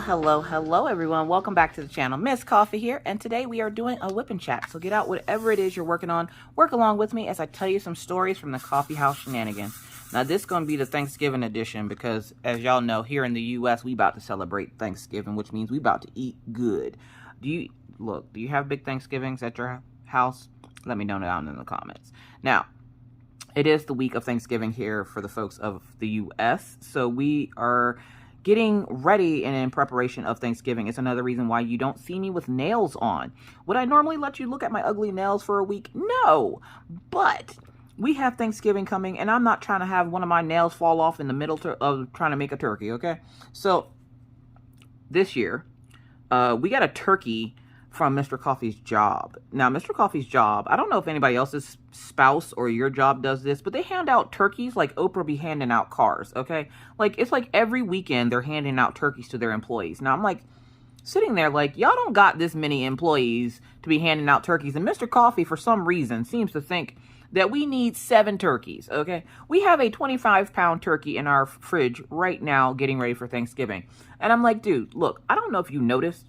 Hello, everyone. Welcome back to the channel. Miss Coffee here, and today we are doing a whip and chat. So get out whatever it is you're working on. Work along with me as I tell you some stories from the coffee house shenanigans. Now, this is going to be the Thanksgiving edition because, as y'all know, here in the U.S., we about to celebrate Thanksgiving, which means we about to eat good. Do you have big Thanksgivings at your house? Let me know down in the comments. Now, it is the week of Thanksgiving here for the folks of the U.S., so we are getting ready and in preparation of Thanksgiving. It's another reason why you don't see me with nails on. Would I normally let you look at my ugly nails for a week? No, but we have Thanksgiving coming, and I'm not trying to have one of my nails fall off in the middle of trying to make a turkey, okay? So this year, we got a turkey from Mr. Coffee's job. Now, Mr. Coffee's job, I don't know if anybody else's spouse or your job does this, but they hand out turkeys like Oprah be handing out cars, okay? Like, it's like every weekend they're handing out turkeys to their employees. Now, I'm like, sitting there like, y'all don't got this many employees to be handing out turkeys. And Mr. Coffee, for some reason, seems to think that we need 7 turkeys, okay? We have a 25-pound turkey in our fridge right now getting ready for Thanksgiving. And I'm like, dude, look, I don't know if you noticed,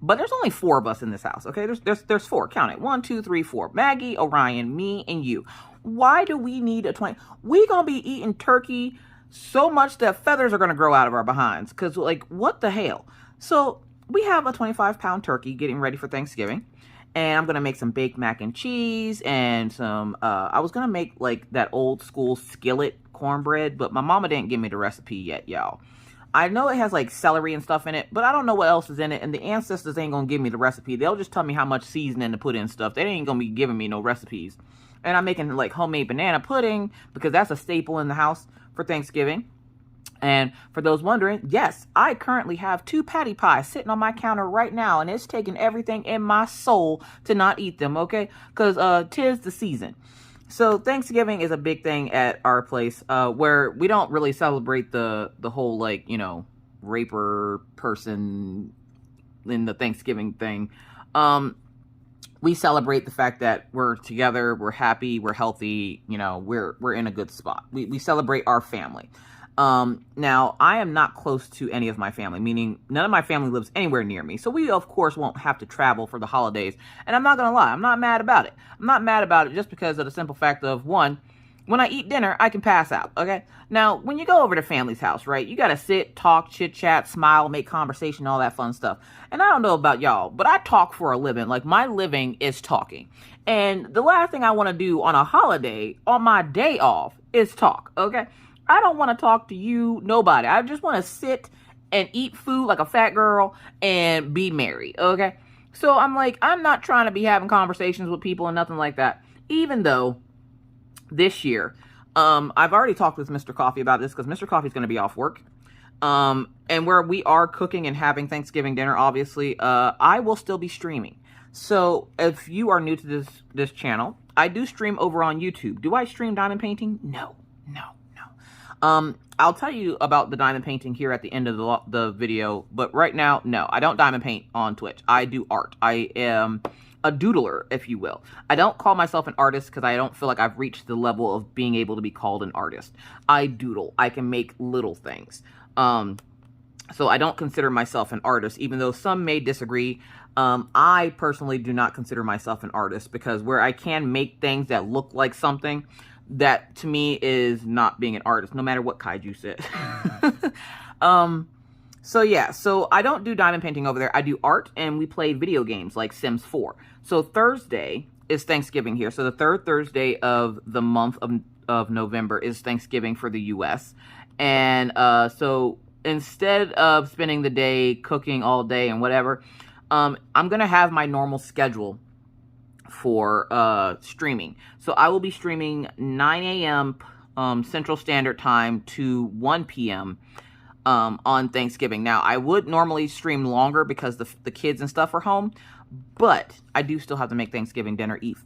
but there's only 4 of us in this house, okay? There's 4. Count it. 1, 2, 3, 4. Maggie, Orion, me, and you. Why do we need a 20? We gonna be eating turkey so much that feathers are gonna grow out of our behinds. Because, like, what the hell? So we have a 25-pound turkey getting ready for Thanksgiving. And I'm gonna make some baked mac and cheese and some, I was gonna make, like, that old school skillet cornbread. But my mama didn't give me the recipe yet, y'all. I know it has like celery and stuff in it, but I don't know what else is in it. And the ancestors ain't going to give me the recipe. They'll just tell me how much seasoning to put in stuff. They ain't going to be giving me no recipes. And I'm making like homemade banana pudding because that's a staple in the house for Thanksgiving. And for those wondering, yes, I currently have 2 patty pies sitting on my counter right now. And it's taking everything in my soul to not eat them, okay? Because 'tis the season. So Thanksgiving is a big thing at our place, where we don't really celebrate the whole, like, you know, raper person in the Thanksgiving thing. We celebrate the fact that we're together, we're happy, we're healthy, you know, we're in a good spot. We celebrate our family. Now, I am not close to any of my family, meaning none of my family lives anywhere near me. So we, of course, won't have to travel for the holidays. And I'm not going to lie, I'm not mad about it. I'm not mad about it just because of the simple fact of, one, when I eat dinner, I can pass out, okay? Now, when you go over to family's house, right, you got to sit, talk, chit-chat, smile, make conversation, all that fun stuff. And I don't know about y'all, but I talk for a living. Like, my living is talking. And the last thing I want to do on a holiday, on my day off, is talk, okay? I don't want to talk to you, nobody. I just want to sit and eat food like a fat girl and be married, okay? So I'm like, I'm not trying to be having conversations with people and nothing like that. Even though this year, I've already talked with Mr. Coffee about this because Mr. Coffee's going to be off work. And where we are cooking and having Thanksgiving dinner, obviously, I will still be streaming. So if you are new to this channel, I do stream over on YouTube. Do I stream diamond painting? No. I'll tell you about the diamond painting here at the end of the video, but right now, no, I don't diamond paint on Twitch. I do art. I am a doodler, if you will. I don't call myself an artist because I don't feel like I've reached the level of being able to be called an artist. I doodle. I can make little things. So I don't consider myself an artist, even though some may disagree. I personally do not consider myself an artist because where I can make things that look like something, that to me is not being an artist, no matter what kaiju said. So yeah, so I don't do diamond painting over there. I do art, and we play video games like Sims 4. So Thursday is Thanksgiving here. So the 3rd Thursday of the month of November is Thanksgiving for the U.S. And so instead of spending the day cooking all day and whatever, I'm going to have my normal schedule for streaming. So I will be streaming 9 a.m. Central Standard Time to 1 p.m. On Thanksgiving. Now, I would normally stream longer because the kids and stuff are home, but I do still have to make Thanksgiving dinner, eat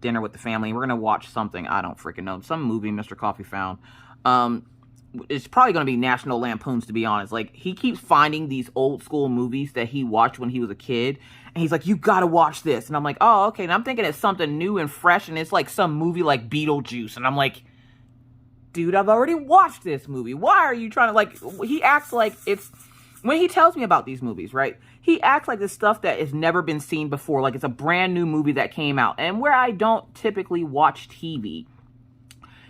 dinner with the family. We're going to watch something, I don't freaking know, some movie Mr. Coffee found. It's probably going to be National Lampoons, to be honest. Like, he keeps finding these old school movies that he watched when he was a kid. And he's like, you got to watch this. And I'm like, oh, okay. And I'm thinking it's something new and fresh. And it's like some movie like Beetlejuice. And I'm like, dude, I've already watched this movie. Why are you trying to, like, he acts like it's when he tells me about these movies, right, he acts like this stuff that has never been seen before, like it's a brand new movie that came out. And where I don't typically watch TV,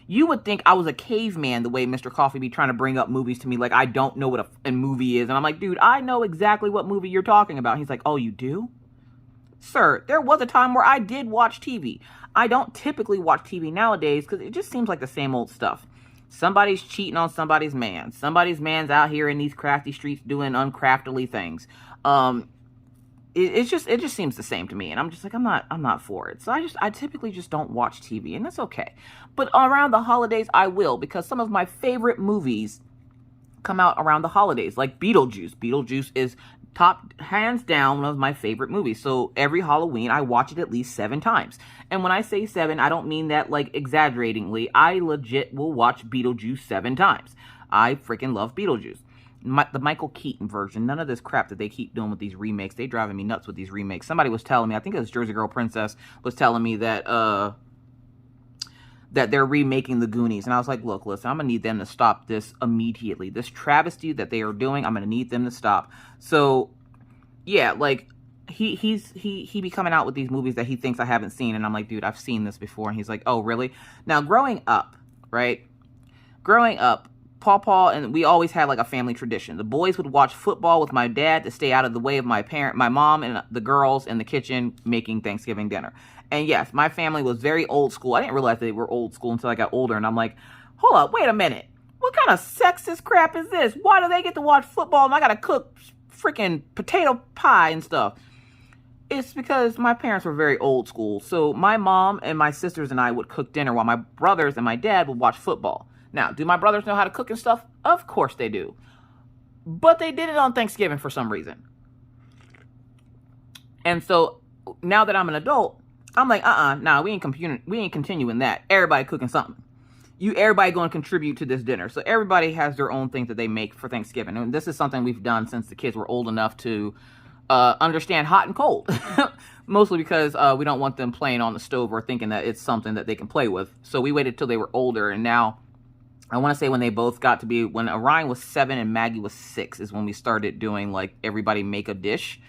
you would think I was a caveman the way Mr. Coffee be trying to bring up movies to me like I don't know what a movie is. And I'm like, dude, I know exactly what movie you're talking about. He's like, oh, you do? Sir, there was a time where I did watch TV. I don't typically watch TV nowadays because it just seems like the same old stuff. Somebody's cheating on somebody's man. Somebody's man's out here in these crafty streets doing uncraftily things. It just seems the same to me, and I'm just like, I'm not for it. So I typically just don't watch TV, and that's okay. But around the holidays, I will, because some of my favorite movies come out around the holidays, like Beetlejuice. Beetlejuice is top, hands down, one of my favorite movies. So every Halloween, I watch it at least 7 times. And when I say 7, I don't mean that like exaggeratingly. I legit will watch Beetlejuice 7 times. I freaking love Beetlejuice. The Michael Keaton version, none of this crap that they keep doing with these remakes. They driving me nuts with these remakes. Somebody was telling me, I think it was Jersey Girl Princess, was telling me that that they're remaking the Goonies. And I was like, look, listen, I'm going to need them to stop this immediately. This travesty that they are doing, I'm going to need them to stop. So, yeah, like, he be coming out with these movies that he thinks I haven't seen. And I'm like, dude, I've seen this before. And he's like, oh, really? Now, growing up, right? Growing up, Paw and we always had like a family tradition. The boys would watch football with my dad to stay out of the way of my mom, and the girls in the kitchen making Thanksgiving dinner. And yes, my family was very old school. I didn't realize they were old school until I got older. And I'm like, hold up, wait a minute. What kind of sexist crap is this? Why do they get to watch football and I got to cook freaking potato pie and stuff? It's because my parents were very old school. So my mom and my sisters and I would cook dinner while my brothers and my dad would watch football. Now, do my brothers know how to cook and stuff? Of course they do. But they did it on Thanksgiving for some reason. And so now that I'm an adult, I'm like, nah, we ain't continuing that. Everybody cooking something. Everybody going to contribute to this dinner. So everybody has their own thing that they make for Thanksgiving. And this is something we've done since the kids were old enough to understand hot and cold. Mostly because we don't want them playing on the stove or thinking that it's something that they can play with. So we waited till they were older, and now I want to say when they both got to be, when Orion was 7 and Maggie was 6 is when we started doing like everybody make a dish.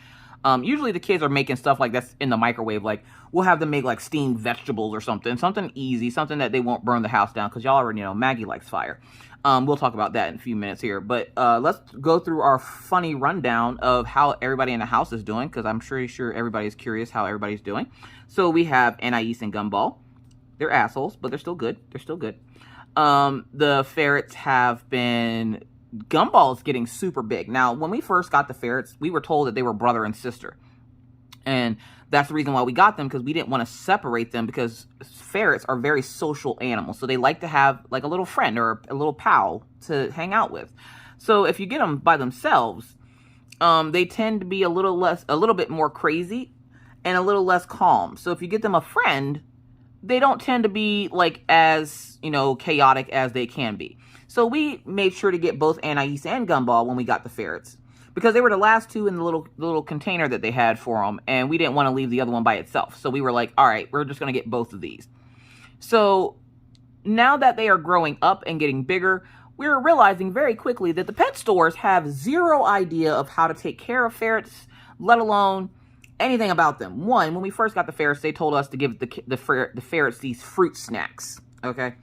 Usually the kids are making stuff like that's in the microwave. Like we'll have them make like steamed vegetables or something easy, something that they won't burn the house down. Cause y'all already know Maggie likes fire. We'll talk about that in a few minutes here, but let's go through our funny rundown of how everybody in the house is doing. Cause I'm pretty sure everybody's curious how everybody's doing. So we have Anais and Gumball. They're assholes, but they're still good. They're still good. The ferrets have been, Gumball's getting super big. Now, when we first got the ferrets, we were told that they were brother and sister. And that's the reason why we got them, because we didn't want to separate them, because ferrets are very social animals. So they like to have like a little friend or a little pal to hang out with. So if you get them by themselves, they tend to be a little bit more crazy and a little less calm. So if you get them a friend, they don't tend to be like as, chaotic as they can be. So we made sure to get both Anais and Gumball when we got the ferrets, because they were the last two in the little container that they had for them, and we didn't want to leave the other one by itself. So we were like, all right, we're just going to get both of these. So now that they are growing up and getting bigger, we're realizing very quickly that the pet stores have zero idea of how to take care of ferrets, let alone anything about them. One, when we first got the ferrets, they told us to give the ferrets these fruit snacks, okay?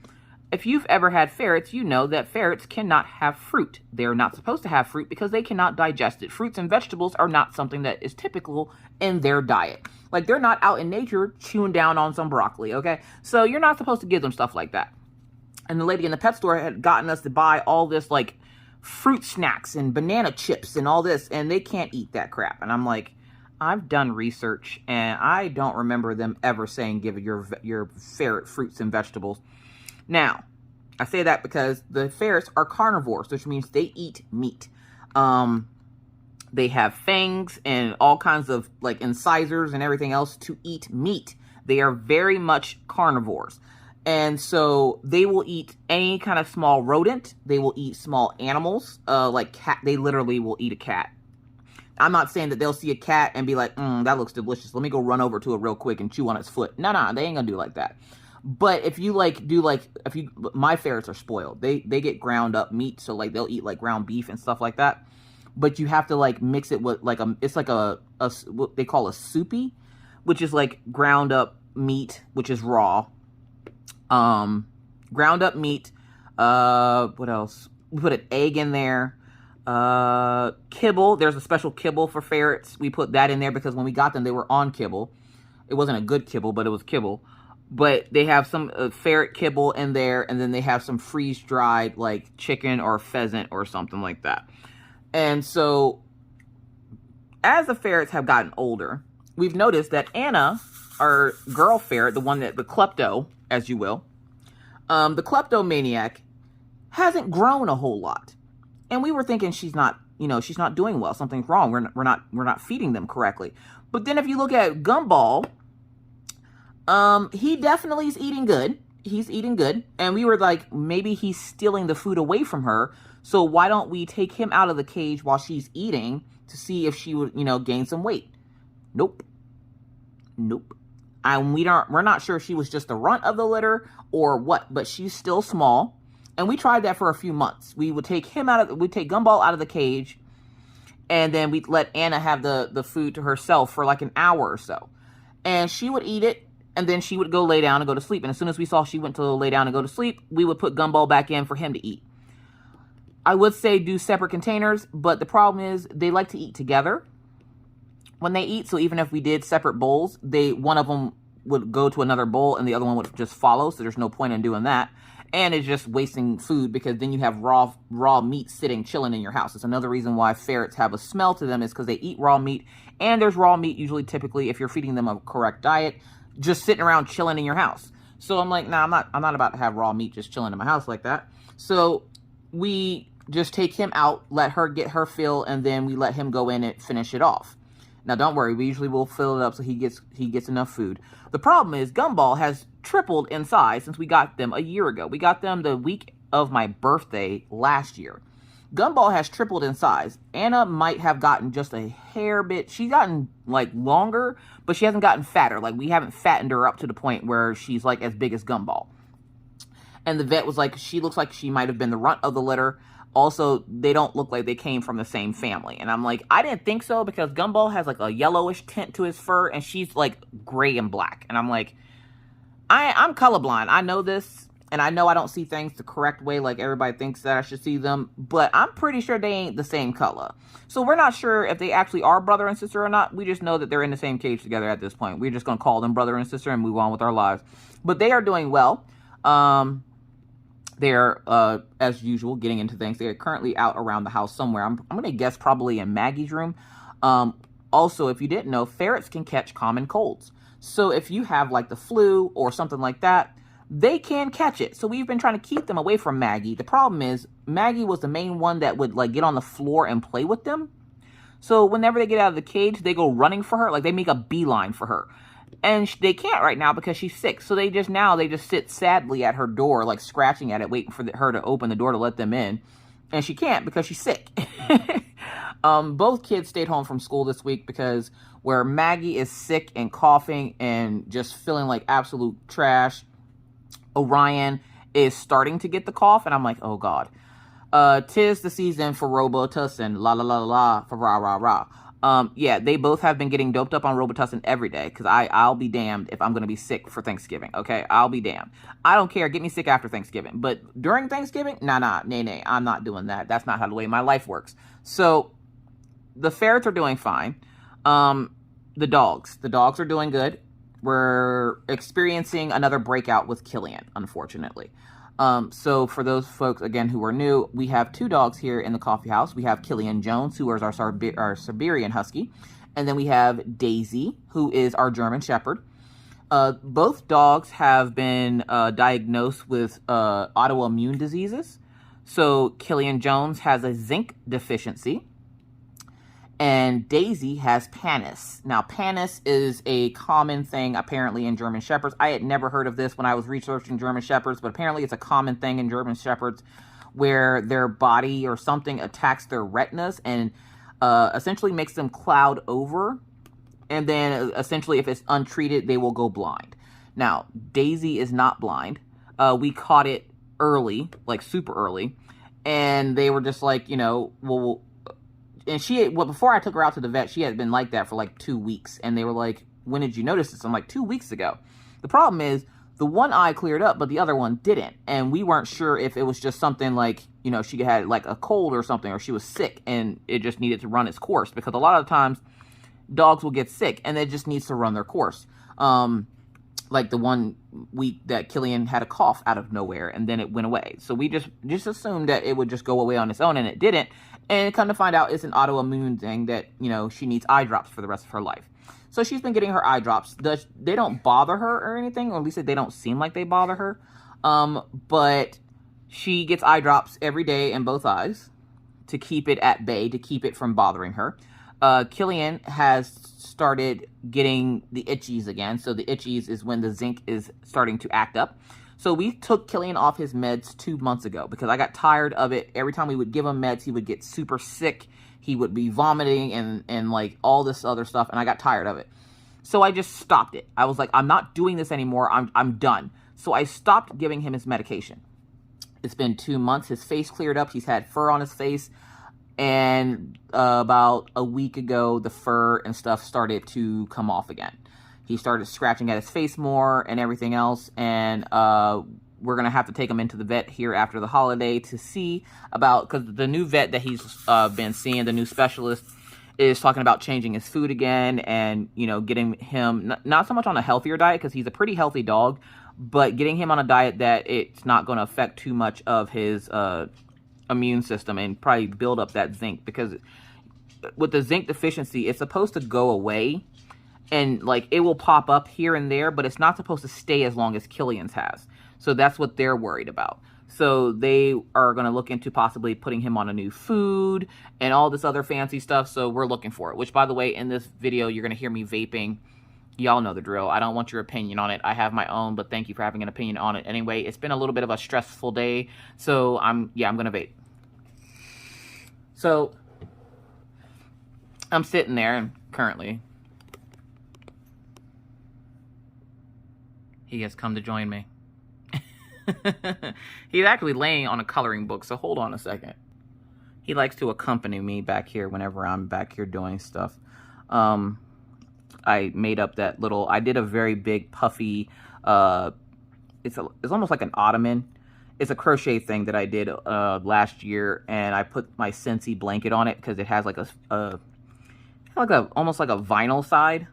If you've ever had ferrets, you know that ferrets cannot have fruit. They're not supposed to have fruit because they cannot digest it. Fruits and vegetables are not something that is typical in their diet. Like, they're not out in nature chewing down on some broccoli, okay? So you're not supposed to give them stuff like that. And the lady in the pet store had gotten us to buy all this, like, fruit snacks and banana chips and all this, and they can't eat that crap. And I'm like, I've done research, and I don't remember them ever saying give your ferret fruits and vegetables. Now, I say that because the ferrets are carnivores, which means they eat meat. They have fangs and all kinds of like incisors and everything else to eat meat. They are very much carnivores. And so they will eat any kind of small rodent. They will eat small animals, like cat. They literally will eat a cat. I'm not saying that they'll see a cat and be like, that looks delicious. Let me go run over to it real quick and chew on its foot. No, they ain't gonna do like that. But if you my ferrets are spoiled. They get ground up meat, so like they'll eat like ground beef and stuff like that. but you have to like mix it with like it's like a what they call a soupy, which is like ground up meat, which is raw. Ground up meat. What else? We put an egg in there. Kibble. There's a special kibble for ferrets. We put that in there because when we got them, they were on kibble. It wasn't a good kibble, but it was kibble. But they have some ferret kibble in there, and then they have some freeze-dried, like, chicken or pheasant or something like that. And so, as the ferrets have gotten older, we've noticed that Anna, our girl ferret, the one that, the klepto, as you will, the kleptomaniac, hasn't grown a whole lot. And we were thinking she's not, you know, she's not doing well. Something's wrong. We're not feeding them correctly. But then if you look at Gumball, he definitely is eating good. He's eating good. And we were like, maybe he's stealing the food away from her. So why don't we take him out of the cage while she's eating to see if she would, you know, gain some weight? Nope. Nope. And we're not sure if she was just the runt of the litter or what, but she's still small. And we tried that for a few months. We would take we'd take Gumball out of the cage, and then we'd let Anna have the food to herself for like an hour or so. And she would eat it, and then she would go lay down and go to sleep. And as soon as we saw she went to lay down and go to sleep, we would put Gumball back in for him to eat. I would say do separate containers, but the problem is they like to eat together when they eat. So even if we did separate bowls, one of them would go to another bowl and the other one would just follow. So there's no point in doing that. And it's just wasting food because then you have raw meat sitting, chilling in your house. It's another reason why ferrets have a smell to them is because they eat raw meat. And there's raw meat usually typically, if you're feeding them a correct diet, just sitting around chilling in your house. So I'm like, nah, I'm not about to have raw meat just chilling in my house like that. So we just take him out, let her get her fill, and then we let him go in and finish it off. Now, don't worry. We usually will fill it up so he gets enough food. The problem is Gumball has tripled in size since we got them a year ago. We got them the week of my birthday last year. Gumball has tripled in size. Anna might have gotten just a hair bit. She's gotten, like, longer, but she hasn't gotten fatter. Like, we haven't fattened her up to the point where she's, like, as big as Gumball. And the vet was like, she looks like she might have been the runt of the litter. Also, they don't look like they came from the same family. And I'm like, I didn't think so because Gumball has like a yellowish tint to his fur and she's like gray and black. And I'm like, I'm colorblind. I know this and I know I don't see things the correct way like everybody thinks that I should see them. But I'm pretty sure they ain't the same color. So we're not sure if they actually are brother and sister or not. We just know that they're in the same cage together at this point. We're just going to call them brother and sister and move on with our lives. But they are doing well. They're, as usual, getting into things. They're currently out around the house somewhere. I'm going to guess probably in Maggie's room. Also, if you didn't know, ferrets can catch common colds. So if you have like the flu or something like that, they can catch it. So we've been trying to keep them away from Maggie. The problem is Maggie was the main one that would like get on the floor and play with them. So whenever they get out of the cage, they go running for her. Like they make a beeline for her. And they can't right now because she's sick. So they just sit sadly at her door, like scratching at it, waiting for her to open the door to let them in. And she can't because she's sick. Both kids stayed home from school this week because where Maggie is sick and coughing and just feeling like absolute trash, Orion is starting to get the cough. And I'm like, oh God. 'Tis the season for Robitussin. La la la la for rah rah rah. Yeah, they both have been getting doped up on Robitussin every day because I'll be damned if I'm going to be sick for Thanksgiving, okay? I'll be damned. I don't care. Get me sick after Thanksgiving. But during Thanksgiving, nay. I'm not doing that. That's not how the way my life works. So the ferrets are doing fine. The dogs are doing good. We're experiencing another breakout with Killian, unfortunately. So for those folks, again, who are new, we have two dogs here in the coffee house. We have Killian Jones, who is our Siberian Husky. And then we have Daisy, who is our German Shepherd. Both dogs have been diagnosed with autoimmune diseases. So Killian Jones has a zinc deficiency. And Daisy has Panis. Now, Panis is a common thing, apparently, in German Shepherds. I had never heard of this when I was researching German Shepherds, but apparently it's a common thing in German Shepherds where their body or something attacks their retinas and essentially makes them cloud over. And then, essentially, if it's untreated, they will go blind. Now, Daisy is not blind. We caught it early, like super early. And they were just like, you know, well, well, before I took her out to the vet, she had been like that for like 2 weeks. And they were like, when did you notice this? I'm like, 2 weeks ago. The problem is the one eye cleared up, but the other one didn't. And we weren't sure if it was just something like, you know, she had like a cold or something, or she was sick and it just needed to run its course. Because a lot of the times dogs will get sick and it just needs to run their course. Like the one week that Killian had a cough out of nowhere and then it went away. So we just assumed that it would just go away on its own, and it didn't. And come to find out, it's an autoimmune thing that, you know, she needs eye drops for the rest of her life. So she's been getting her eye drops. They don't bother her or anything, or at least they don't seem like they bother her. But she gets eye drops every day in both eyes to keep it at bay, to keep it from bothering her. Killian has started getting the itchies again. So the itchies is when the zinc is starting to act up. So we took Killian off his meds 2 months ago because I got tired of it. Every time we would give him meds, he would get super sick. He would be vomiting and like all this other stuff, and I got tired of it. So I just stopped it. I was like, I'm not doing this anymore. I'm done. So I stopped giving him his medication. It's been 2 months. His face cleared up. He's had fur on his face. And about a week ago, the fur and stuff started to come off again. He started scratching at his face more and everything else. And we're going to have to take him into the vet here after the holiday to see about, because the new vet that he's been seeing, the new specialist, is talking about changing his food again and, you know, getting him not so much on a healthier diet, because he's a pretty healthy dog, but getting him on a diet that it's not going to affect too much of his immune system and probably build up that zinc, because with the zinc deficiency, it's supposed to go away and like it will pop up here and there, but it's not supposed to stay as long as Killian's has. So that's what they're worried about. So they are going to look into possibly putting him on a new food and all this other fancy stuff. So we're looking for it, which, by the way, in this video, you're going to hear me vaping. Y'all know the drill. I don't want your opinion on it. I have my own, but thank you for having an opinion on it. Anyway, it's been a little bit of a stressful day, so I'm going to vape. So I'm sitting there, and currently he has come to join me. He's actually laying on a coloring book, so hold on a second. He likes to accompany me back here whenever I'm back here doing stuff. I made up that little, I did a very big puffy, it's almost like an ottoman. It's a crochet thing that I did last year, and I put my Scentsy blanket on it because it has like almost like a vinyl side,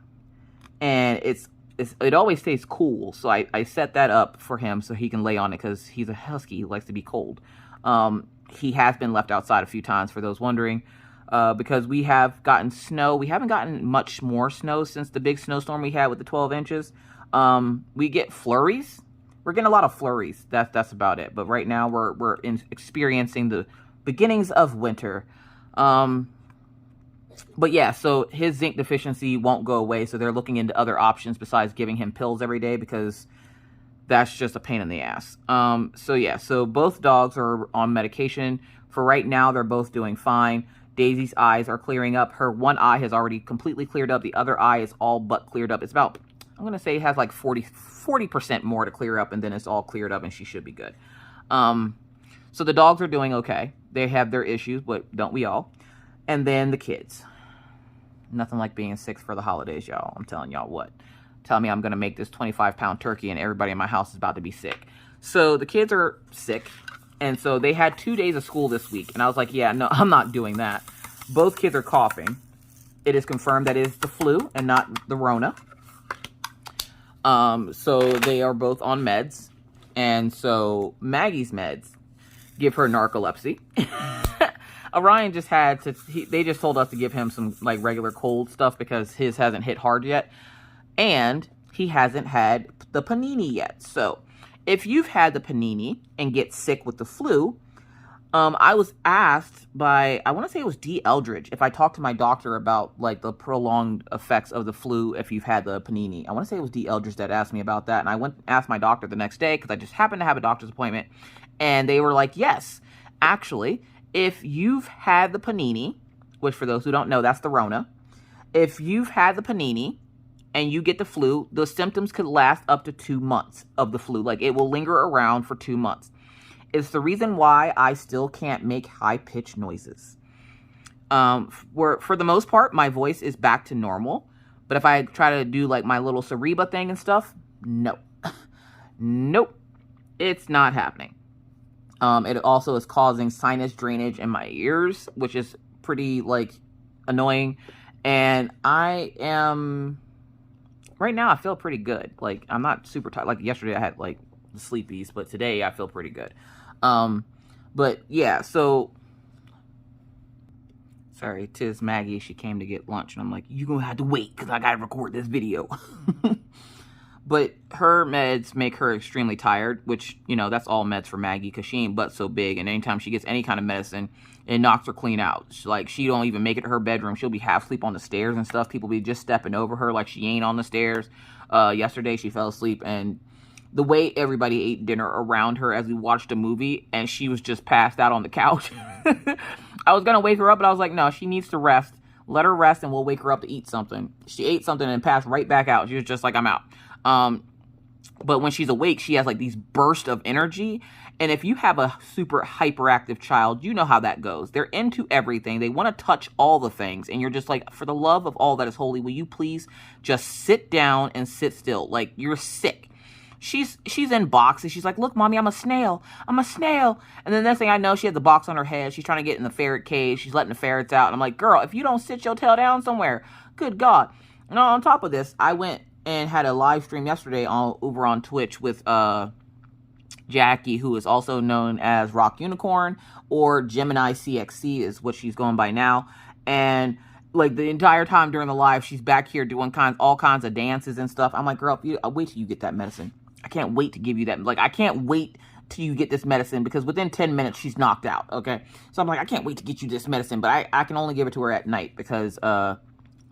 and it always stays cool. So I set that up for him so he can lay on it because he's a husky. He likes to be cold. He has been left outside a few times, for those wondering. Because we have gotten snow. We haven't gotten much more snow since the big snowstorm we had with the 12 inches. We get flurries. We're getting a lot of flurries. That's about it. But right now we're experiencing the beginnings of winter. But yeah, so his zinc deficiency won't go away. So they're looking into other options besides giving him pills every day, because that's just a pain in the ass. So yeah, so both dogs are on medication. For right now, they're both doing fine. Daisy's eyes are clearing up. Her one eye has already completely cleared up. The other eye is all but cleared up. It's about, I'm going to say it has like 40% more to clear up, and then it's all cleared up and she should be good. So the dogs are doing okay. They have their issues, but don't we all? And then the kids. Nothing like being sick for the holidays, y'all. I'm telling y'all what. Tell me I'm going to make this 25-pound turkey and everybody in my house is about to be sick. So the kids are sick. And so they had 2 days of school this week. And I was like, yeah, no, I'm not doing that. Both kids are coughing. It is confirmed that it is the flu and not the Rona. So they are both on meds. And so Maggie's meds give her narcolepsy. Orion just had to, they just told us to give him some like regular cold stuff because his hasn't hit hard yet. And he hasn't had the panini yet. So if you've had the panini and get sick with the flu, I was asked by, I want to say it was D. Eldridge, if I talked to my doctor about like the prolonged effects of the flu if you've had the panini. I want to say it was D. Eldridge that asked me about that. And I went and asked my doctor the next day because I just happened to have a doctor's appointment. And they were like, yes, actually, if you've had the panini, which for those who don't know, that's the Rona. If you've had the panini and you get the flu, the symptoms could last up to 2 months of the flu. Like, it will linger around for 2 months. It's the reason why I still can't make high-pitched noises. For the most part, my voice is back to normal. But if I try to do like my little Cereba thing and stuff, no. Nope. It's not happening. It also is causing sinus drainage in my ears, which is pretty, like, annoying. And right now I feel pretty good. Like, I'm not super tired. Like, yesterday I had, like, the sleepies, but today I feel pretty good. But, yeah, so, sorry, 'tis Maggie. She came to get lunch, and I'm like, you're gonna have to wait, because I gotta record this video. But her meds make her extremely tired, which, you know, that's all meds for Maggie, because she ain't but so big, and anytime she gets any kind of medicine, it knocks her clean out. She don't even make it to her bedroom. She'll be half asleep on the stairs and stuff. People be just stepping over her like she ain't on the stairs. Yesterday, she fell asleep, and the way everybody ate dinner around her as we watched a movie, and she was just passed out on the couch. I was going to wake her up, but I was like, no, she needs to rest. Let her rest, and we'll wake her up to eat something. She ate something and passed right back out. She was just like, I'm out. But when she's awake, she has like these bursts of energy. And if you have a super hyperactive child, you know how that goes. They're into everything. They want to touch all the things. And you're just like, for the love of all that is holy, will you please just sit down and sit still? Like, you're sick. She's in boxes. She's like, look, mommy, I'm a snail. I'm a snail. And then the next thing I know, she has the box on her head. She's trying to get in the ferret cage. She's letting the ferrets out. And I'm like, girl, if you don't sit your tail down somewhere, good God. And on top of this, I went and had a live stream yesterday over on Twitch with Jackie, who is also known as Rock Unicorn, or Gemini CXC is what she's going by now. And like the entire time during the live, she's back here doing all kinds of dances and stuff. I'm like, girl, I'll wait till you get that medicine. I can't wait to give you that. Like, I can't wait till you get this medicine, because within 10 minutes she's knocked out. Okay, so I'm like, I can't wait to get you this medicine, but I can only give it to her at night, because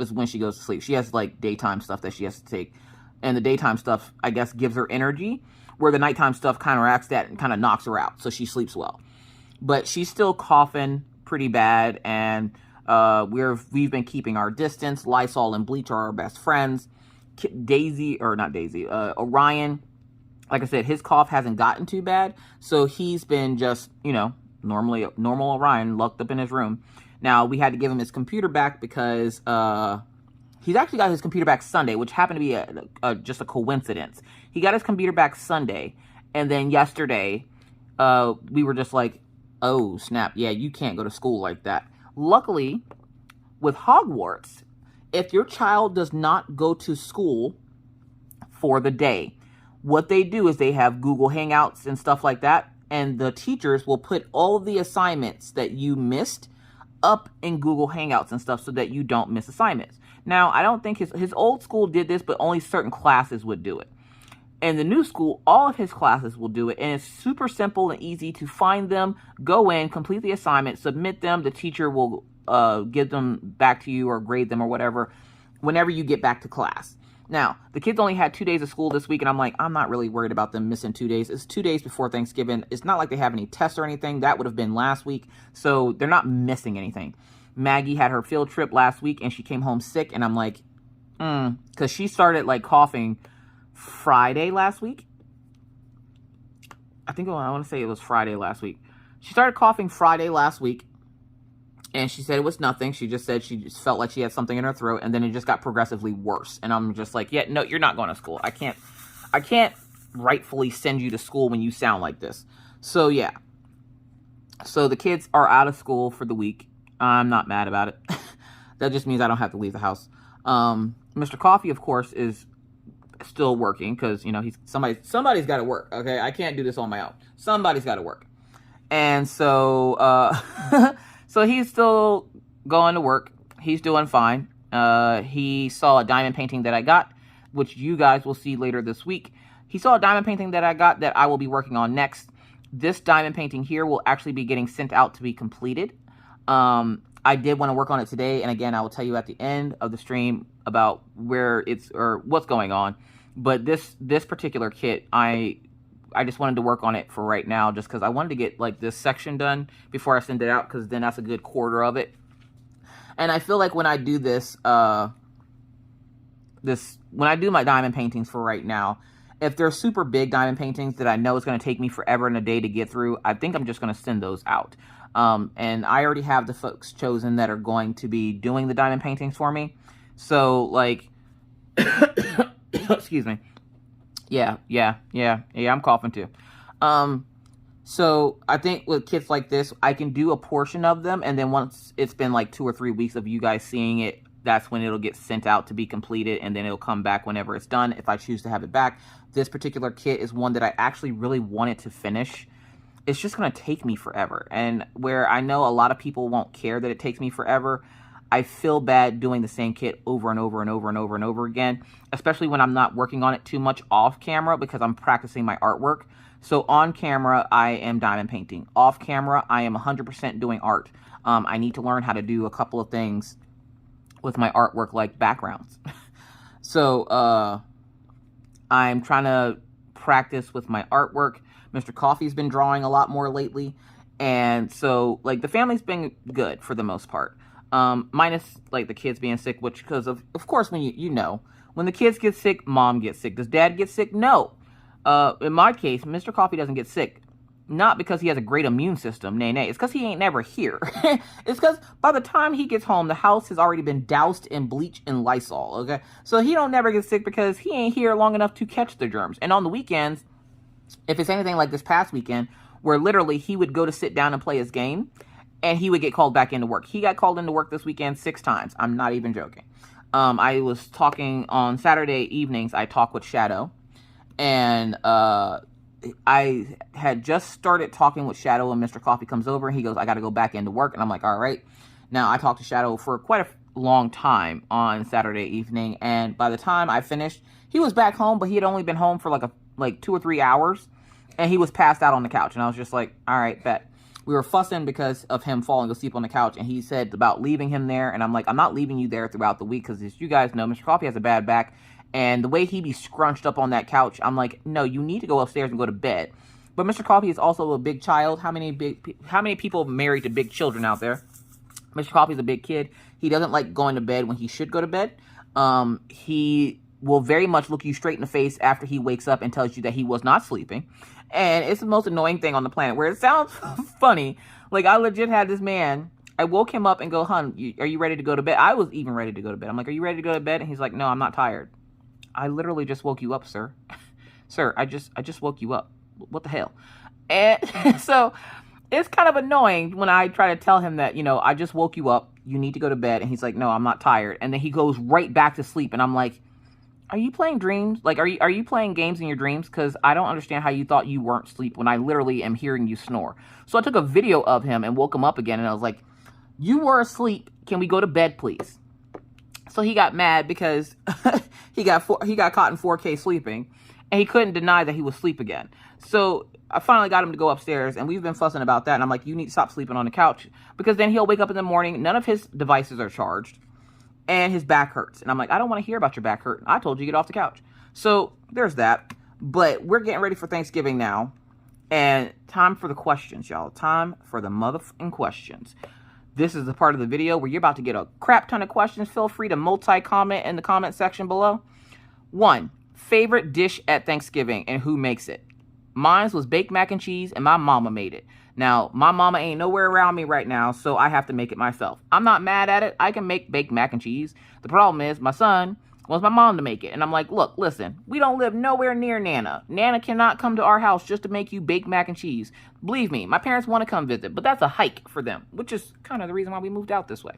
is when she goes to sleep. She has like daytime stuff that she has to take, and the daytime stuff, I guess, gives her energy, where the nighttime stuff counteracts that and kind of knocks her out, so she sleeps well. But she's still coughing pretty bad, and we've been keeping our distance. Lysol and bleach are our best friends. Orion, like I said, his cough hasn't gotten too bad, so he's been just, you know, normal Orion, locked up in his room. Now, we had to give him his computer back because he's actually got his computer back Sunday, which happened to be just a coincidence. He got his computer back Sunday, and then yesterday, we were just like, oh, snap, yeah, you can't go to school like that. Luckily, with Hogwarts, if your child does not go to school for the day, what they do is they have Google Hangouts and stuff like that, and the teachers will put all of the assignments that you missed up in Google Hangouts and stuff so that you don't miss assignments. Now, I don't think his old school did this, but only certain classes would do it. And the new school, all of his classes will do it, and it's super simple and easy to find them, go in, complete the assignment, submit them. The teacher will give them back to you or grade them or whatever whenever you get back to class. Now, the kids only had 2 days of school this week, and I'm like, I'm not really worried about them missing 2 days. It's 2 days before Thanksgiving. It's not like they have any tests or anything. That would have been last week, so they're not missing anything. Maggie had her field trip last week, and she came home sick, and I'm like, because she started, like, coughing Friday last week. I want to say it was Friday last week. She started coughing Friday last week, and she said it was nothing. She just said she just felt like she had something in her throat, and then it just got progressively worse. And I'm just like, yeah, no, you're not going to school. I can't rightfully send you to school when you sound like this. So, yeah. So, the kids are out of school for the week. I'm not mad about it. That just means I don't have to leave the house. Mr. Coffee, of course, is still working because, you know, somebody's got to work, okay? I can't do this on my own. Somebody's got to work. And so, so he's still going to work. He's doing fine. He saw a diamond painting that I got, which you guys will see later this week. He saw a diamond painting that I got that I will be working on next. This diamond painting here will actually be getting sent out to be completed. I did want to work on it today, and again, I will tell you at the end of the stream about where it's or what's going on. But this particular kit, I just wanted to work on it for right now, just because I wanted to get like this section done before I send it out, because then that's a good quarter of it. And I feel like when I do this, when I do my diamond paintings for right now, if they're super big diamond paintings that I know it's going to take me forever and a day to get through, I think I'm just going to send those out. And I already have the folks chosen that are going to be doing the diamond paintings for me. So, like, excuse me. Yeah, I'm coughing too. So I think with kits like this, I can do a portion of them, and then once it's been like 2 or 3 weeks of you guys seeing it, that's when it'll get sent out to be completed, and then it'll come back whenever it's done, if I choose to have it back. This particular kit is one that I actually really wanted to finish. It's just going to take me forever, and where I know a lot of people won't care that it takes me forever, I feel bad doing the same kit over and over and over and over and over again, especially when I'm not working on it too much off camera because I'm practicing my artwork. So on camera, I am diamond painting. Off camera, I am 100% doing art. I need to learn how to do a couple of things with my artwork, like backgrounds. So I'm trying to practice with my artwork. Mr. Coffee's been drawing a lot more lately. And so, like, the family's been good for the most part. Minus, like, the kids being sick, which, because of course, when you know, when the kids get sick, mom gets sick. Does dad get sick? No. In my case, Mr. Coffee doesn't get sick. Not because he has a great immune system. Nay. It's because he ain't never here. It's because by the time he gets home, the house has already been doused in bleach and Lysol, okay? So he don't never get sick because he ain't here long enough to catch the germs. And on the weekends, if it's anything like this past weekend, where literally he would go to sit down and play his game, and he would get called back into work. He got called into work this weekend 6 times. I'm not even joking. I was talking on Saturday evenings. I talk with Shadow. And I had just started talking with Shadow, and Mr. Coffee comes over and he goes, I got to go back into work. And I'm like, all right. Now, I talked to Shadow for quite a long time on Saturday evening. And by the time I finished, he was back home, but he had only been home for like 2 or 3 hours. And he was passed out on the couch. And I was just like, all right, bet. We were fussing because of him falling asleep on the couch. And he said about leaving him there. And I'm like, I'm not leaving you there throughout the week because, as you guys know, Mr. Coffee has a bad back. And the way he be scrunched up on that couch, I'm like, no, you need to go upstairs and go to bed. But Mr. Coffee is also a big child. How many people married to big children out there? Mr. Coffee is a big kid. He doesn't like going to bed when he should go to bed. He will very much look you straight in the face after he wakes up and tells you that he was not sleeping. And it's the most annoying thing on the planet, where it sounds funny. Like, I legit had this man, I woke him up and go, hun, are you ready to go to bed? I was even ready to go to bed. I'm like, are you ready to go to bed? And he's like, no, I'm not tired. I literally just woke you up, sir. Sir, I just woke you up. What the hell? And so it's kind of annoying when I try to tell him that, you know, I just woke you up. You need to go to bed. And he's like, no, I'm not tired. And then he goes right back to sleep. And I'm like, are you playing dreams? Like, are you playing games in your dreams? Because I don't understand how you thought you weren't asleep when I literally am hearing you snore. So I took a video of him and woke him up again. And I was like, you were asleep. Can we go to bed, please? So he got mad because he got caught in 4K sleeping, and he couldn't deny that he was asleep again. So I finally got him to go upstairs, and we've been fussing about that. And I'm like, you need to stop sleeping on the couch, because then he'll wake up in the morning. None of his devices are charged, and his back hurts. And I'm like, I don't want to hear about your back hurt. I told you to get off the couch. So there's that. But we're getting ready for Thanksgiving now, and time for the questions, y'all. Time for the motherfucking questions. This is the part of the video where you're about to get a crap ton of questions. Feel free to multi-comment in the comment section below. 1, favorite dish at Thanksgiving and who makes it? Mine was baked mac and cheese, and my mama made it. Now, my mama ain't nowhere around me right now, so I have to make it myself. I'm not mad at it. I can make baked mac and cheese. The problem is my son wants my mom to make it. And I'm like, look, listen, we don't live nowhere near Nana. Nana cannot come to our house just to make you baked mac and cheese. Believe me, my parents want to come visit, but that's a hike for them, which is kind of the reason why we moved out this way.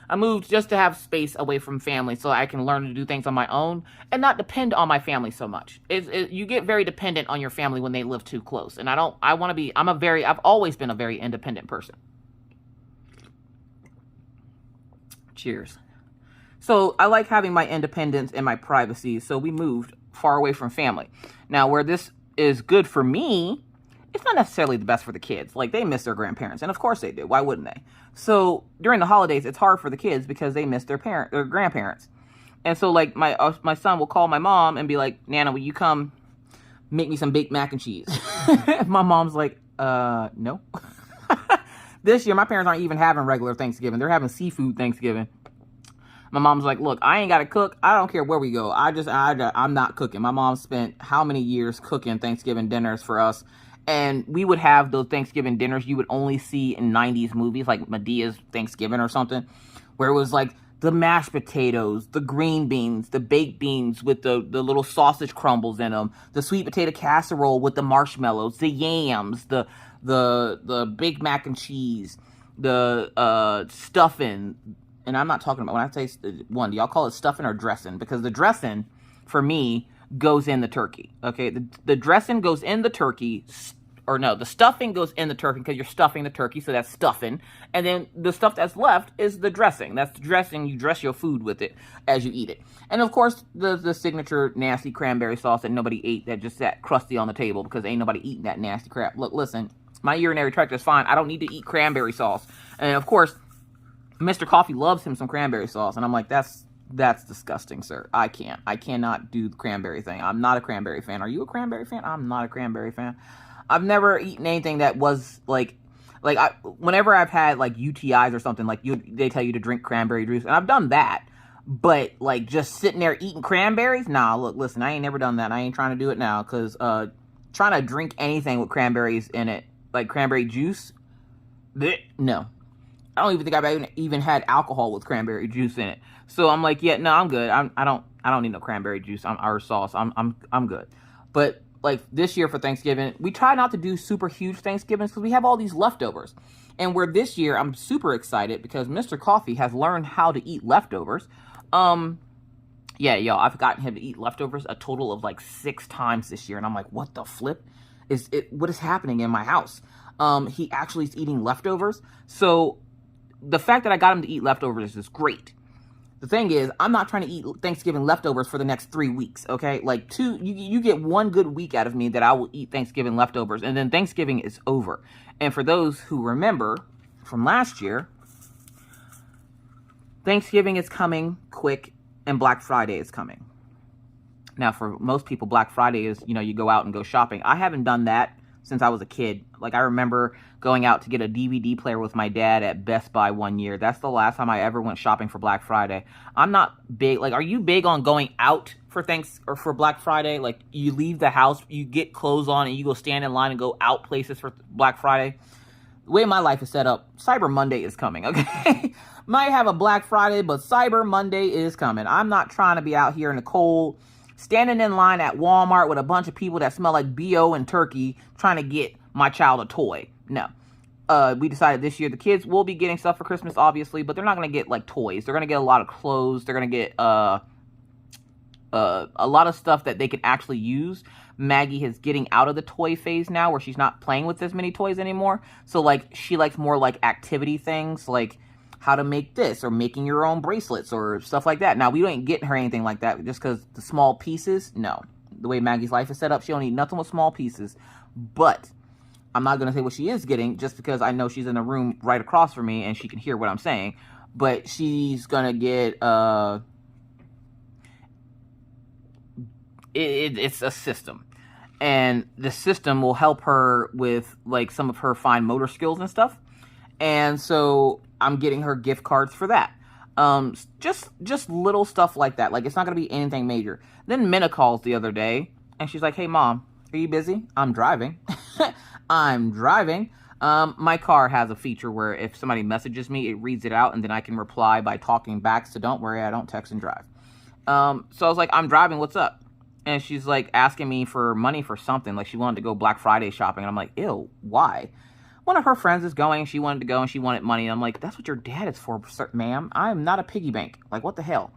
I moved just to have space away from family so I can learn to do things on my own and not depend on my family so much. You get very dependent on your family when they live too close. And I've always been a very independent person. Cheers. So I like having my independence and my privacy, so we moved far away from family. Now, where this is good for me, it's not necessarily the best for the kids. Like, they miss their grandparents, and of course they do. Why wouldn't they? So during the holidays, it's hard for the kids because they miss their grandparents. And so, like, my son will call my mom and be like, Nana, will you come make me some baked mac and cheese? My mom's like, no. This year, my parents aren't even having regular Thanksgiving. They're having seafood Thanksgiving. My mom's like, look, I ain't got to cook. I don't care where we go. I'm not cooking. My mom spent how many years cooking Thanksgiving dinners for us. And we would have those Thanksgiving dinners you would only see in 90s movies, like Medea's Thanksgiving or something, where it was like the mashed potatoes, the green beans, the baked beans with the little sausage crumbles in them, the sweet potato casserole with the marshmallows, the yams, the Big Mac and cheese, the stuffing. And I'm not talking about, when I say one, do y'all call it stuffing or dressing? Because the dressing, for me, goes in the turkey, okay? The dressing goes in the turkey, or no, the stuffing goes in the turkey because you're stuffing the turkey, so that's stuffing. And then the stuff that's left is the dressing. That's the dressing. You dress your food with it as you eat it. And, of course, the signature nasty cranberry sauce that nobody ate that just sat crusty on the table because ain't nobody eating that nasty crap. Look, listen, my urinary tract is fine. I don't need to eat cranberry sauce. And, of course, Mr. Coffee loves him some cranberry sauce. And I'm like, that's disgusting, sir. I cannot do the cranberry thing. I'm not a cranberry fan. Are you a cranberry fan? I'm not a cranberry fan. I've never eaten anything that was whenever I've had like UTIs or something, like they tell you to drink cranberry juice, and I've done that. But like just sitting there eating cranberries, nah. Look, listen, I ain't never done that. I ain't trying to do it now because trying to drink anything with cranberries in it, like cranberry juice, bleh, no. I don't even think I've even had alcohol with cranberry juice in it. So I'm like, yeah, no, I'm good. I don't need no cranberry juice or sauce. I'm good. But like this year for Thanksgiving, we try not to do super huge Thanksgivings because we have all these leftovers. And where this year I'm super excited because Mr. Coffee has learned how to eat leftovers. Yeah, y'all, I've gotten him to eat leftovers a total of like 6 times this year. And I'm like, what the flip what is happening in my house? He actually is eating leftovers. So the fact that I got him to eat leftovers is great. The thing is, I'm not trying to eat Thanksgiving leftovers for the next 3 weeks, okay? Like, you get 1 good week out of me that I will eat Thanksgiving leftovers, and then Thanksgiving is over. And for those who remember from last year, Thanksgiving is coming quick, and Black Friday is coming. Now, for most people, Black Friday is, you go out and go shopping. I haven't done that since I was a kid. Like, I remember going out to get a DVD player with my dad at Best Buy one year. That's the last time I ever went shopping for Black Friday. I'm not big. Like, are you big on going out for for Black Friday? Like, you leave the house, you get clothes on, and you go stand in line and go out places for Black Friday? The way my life is set up, Cyber Monday is coming, okay? Might have a Black Friday, but Cyber Monday is coming. I'm not trying to be out here in the cold, standing in line at Walmart with a bunch of people that smell like BO and turkey trying to get my child a toy. No. We decided this year the kids will be getting stuff for Christmas, obviously, but they're not going to get, like, toys. They're going to get a lot of clothes. They're going to get a lot of stuff that they can actually use. Maggie is getting out of the toy phase now where she's not playing with as many toys anymore. So, like, she likes more, like, activity things, like how to make this or making your own bracelets or stuff like that. Now, we ain't getting her anything like that just because the small pieces, no. The way Maggie's life is set up, she don't need nothing with small pieces. But I'm not going to say what she is getting just because I know she's in the room right across from me and she can hear what I'm saying. But she's going to get, it's a system. And the system will help her with, like, some of her fine motor skills and stuff. And so I'm getting her gift cards for that. Just little stuff like that. Like, it's not going to be anything major. Then Minna calls the other day and she's like, hey, Mom, are you busy? I'm driving. I'm driving. My car has a feature where if somebody messages me, it reads it out and then I can reply by talking back. So don't worry, I don't text and drive. So I was like, I'm driving, what's up? And she's like asking me for money for something. Like she wanted to go Black Friday shopping. And I'm like, ew, why? One of her friends is going. She wanted to go and she wanted money. And I'm like, that's what your dad is for, ma'am. I'm not a piggy bank. Like, what the hell?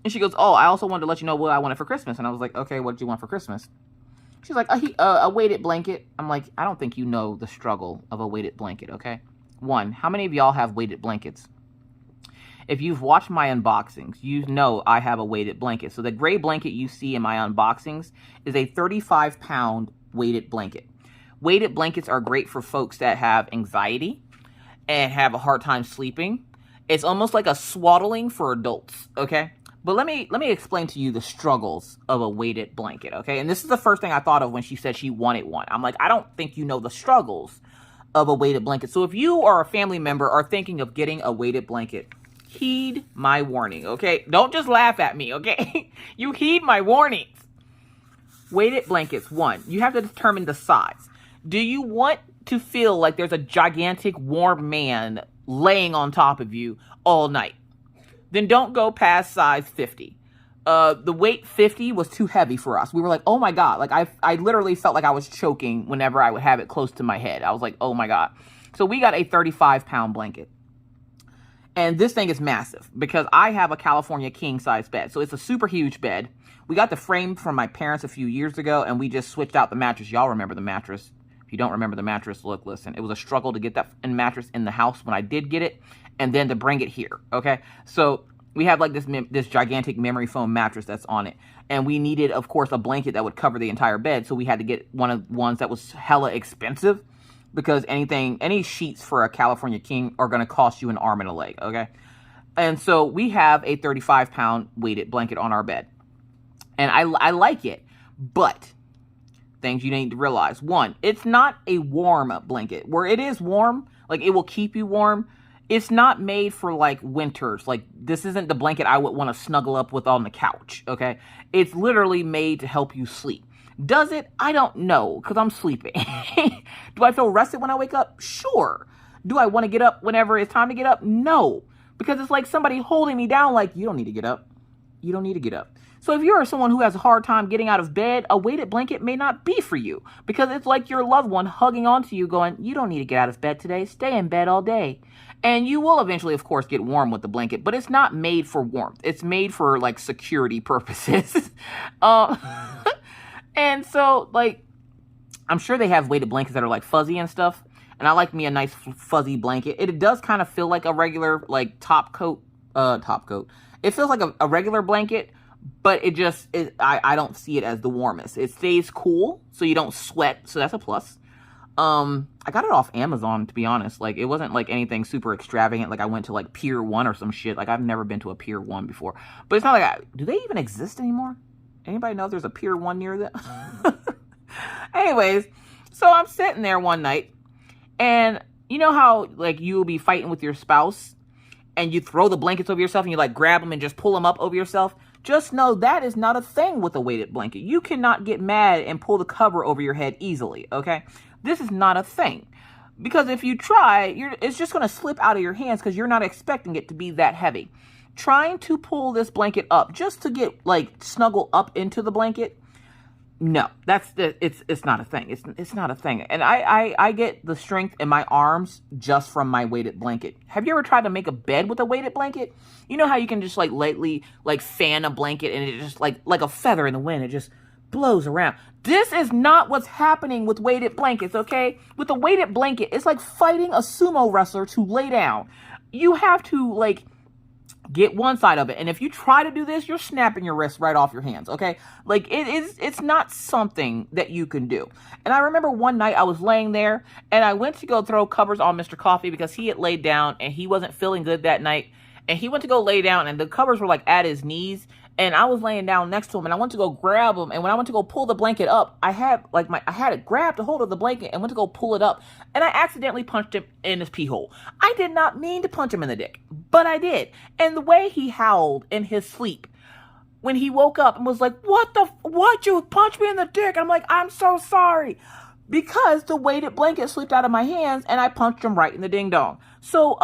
And she goes, oh, I also wanted to let you know what I wanted for Christmas. And I was like, okay, what did you want for Christmas? She's like, a weighted blanket. I'm like, I don't think you know the struggle of a weighted blanket, okay? 1, how many of y'all have weighted blankets? If you've watched my unboxings, you know I have a weighted blanket. So the gray blanket you see in my unboxings is a 35-pound weighted blanket. Weighted blankets are great for folks that have anxiety and have a hard time sleeping. It's almost like a swaddling for adults, okay? But let me explain to you the struggles of a weighted blanket, okay? And this is the first thing I thought of when she said she wanted one. I'm like, I don't think you know the struggles of a weighted blanket. So if you or a family member are thinking of getting a weighted blanket, heed my warning, okay? Don't just laugh at me, okay? You heed my warnings. Weighted blankets, 1, you have to determine the size. Do you want to feel like there's a gigantic warm man laying on top of you all night? Then don't go past size 50. The weight 50 was too heavy for us. We were like, oh my God. Like I literally felt like I was choking whenever I would have it close to my head. I was like, oh my God. So we got a 35-pound blanket. And this thing is massive because I have a California king size bed. So it's a super huge bed. We got the frame from my parents a few years ago and we just switched out the mattress. Y'all remember the mattress. If you don't remember the mattress, look, listen, it was a struggle to get that mattress in the house when I did get it and then to bring it here. Okay. So we have like this gigantic memory foam mattress that's on it. And we needed, of course, a blanket that would cover the entire bed. So we had to get one of the ones that was hella expensive because any sheets for a California king are going to cost you an arm and a leg. Okay. And so we have a 35-pound weighted blanket on our bed. And I like it, but things you need to realize. One, it's not a warm blanket. Where it is warm, like it will keep you warm. It's not made for like winters. Like this isn't the blanket I would want to snuggle up with on the couch. Okay. It's literally made to help you sleep. Does it? I don't know because I'm sleeping. Do I feel rested when I wake up? Sure. Do I want to get up whenever it's time to get up? No. Because it's like somebody holding me down like, you don't need to get up. You don't need to get up. So if you're someone who has a hard time getting out of bed, a weighted blanket may not be for you because it's like your loved one hugging onto you going, you don't need to get out of bed today. Stay in bed all day. And you will eventually, of course, get warm with the blanket, but it's not made for warmth. It's made for like security purposes. And so like, I'm sure they have weighted blankets that are like fuzzy and stuff. And I like me a nice fuzzy blanket. It does kind of feel like a regular like top coat. It feels like a regular blanket, but I don't see it as the warmest. It stays cool, so you don't sweat, so that's a plus. I got it off Amazon, to be honest. Like, it wasn't like anything super extravagant. Like, I went to like Pier 1 or some shit. Like, I've never been to a Pier 1 before. But it's not like, do they even exist anymore? Anybody know if there's a Pier 1 near them? Anyways, so I'm sitting there one night, and you know how like you'll be fighting with your spouse, and you throw the blankets over yourself, and you like grab them and just pull them up over yourself? Just know that is not a thing with a weighted blanket. You cannot get mad and pull the cover over your head easily, okay? This is not a thing. Because if you try, it's just going to slip out of your hands because you're not expecting it to be that heavy. Trying to pull this blanket up just to get like snuggle up into the blanket, no, it's not a thing. It's not a thing. And I get the strength in my arms just from my weighted blanket. Have you ever tried to make a bed with a weighted blanket? You know how you can just like lightly like fan a blanket and it just like a feather in the wind, it just blows around. This is not what's happening with weighted blankets, okay? With a weighted blanket, it's like fighting a sumo wrestler to lay down. You have to like get one side of it. And if you try to do this, you're snapping your wrists right off your hands, okay? Like, it's not something that you can do. And I remember one night I was laying there, and I went to go throw covers on Mr. Coffee because he had laid down, and he wasn't feeling good that night. And he went to go lay down, and the covers were, like, at his knees. And I was laying down next to him, and I went to go grab him. And when I went to go pull the blanket up, I had it grabbed a hold of the blanket and went to go pull it up. And I accidentally punched him in his pee hole. I did not mean to punch him in the dick, but I did. And the way he howled in his sleep when he woke up and was like, what? You punched me in the dick? And I'm like, I'm so sorry. Because the weighted blanket slipped out of my hands and I punched him right in the ding dong. So,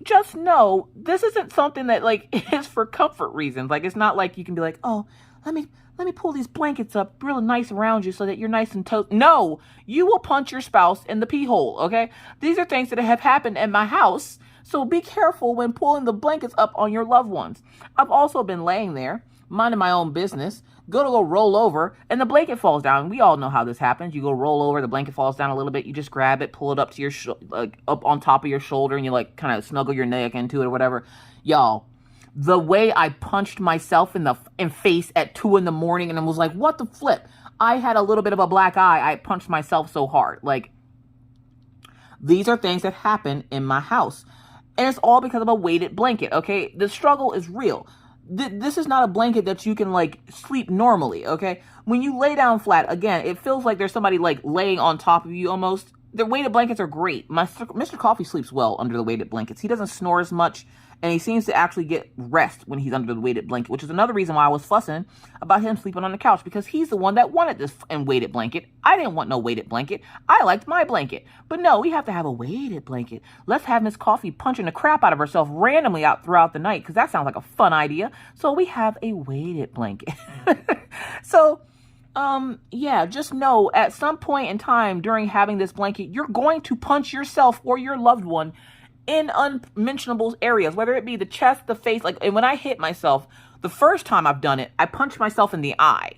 just know this isn't something that like is for comfort reasons. Like, it's not like you can be like, oh, let me pull these blankets up real nice around you so that you're nice and toast. No, you will punch your spouse in the pee hole. Okay. These are things that have happened in my house. So be careful when pulling the blankets up on your loved ones. I've also been laying there, minding my own business, go roll over, and the blanket falls down. We all know how this happens. You go roll over, the blanket falls down a little bit, you just grab it, pull it up to your up on top of your shoulder, and you like kind of snuggle your neck into it or whatever. Y'all, the way I punched myself in the face at 2 a.m. and I was like, what the flip? I had a little bit of a black eye. I punched myself so hard. Like, these are things that happen in my house. And it's all because of a weighted blanket, okay? The struggle is real. This is not a blanket that you can, like, sleep normally, okay? When you lay down flat, again, it feels like there's somebody, like, laying on top of you almost. The weighted blankets are great. Mr. Coffee sleeps well under the weighted blankets. He doesn't snore as much, And he seems to actually get rest when he's under the weighted blanket, which is another reason why I was fussing about him sleeping on the couch, because he's the one that wanted this weighted blanket. I didn't want no weighted blanket. I liked my blanket. But no, we have to have a weighted blanket. Let's have Miss Coffee punching the crap out of herself randomly out throughout the night, because that sounds like a fun idea. So we have a weighted blanket. So, yeah, just know at some point in time during having this blanket, you're going to punch yourself or your loved one in unmentionable areas, whether it be the chest, the face, and when I hit myself, the first time I've done it, I punched myself in the eye,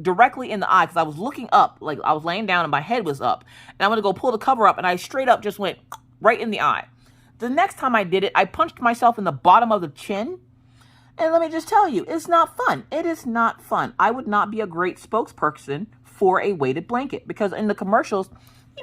directly in the eye, because I was looking up, I was laying down and my head was up, and I'm going to go pull the cover up, and I straight up just went right in the eye. The next time I did it, I punched myself in the bottom of the chin, and let me just tell you, it's not fun. It is not fun. I would not be a great spokesperson for a weighted blanket, because in the commercials,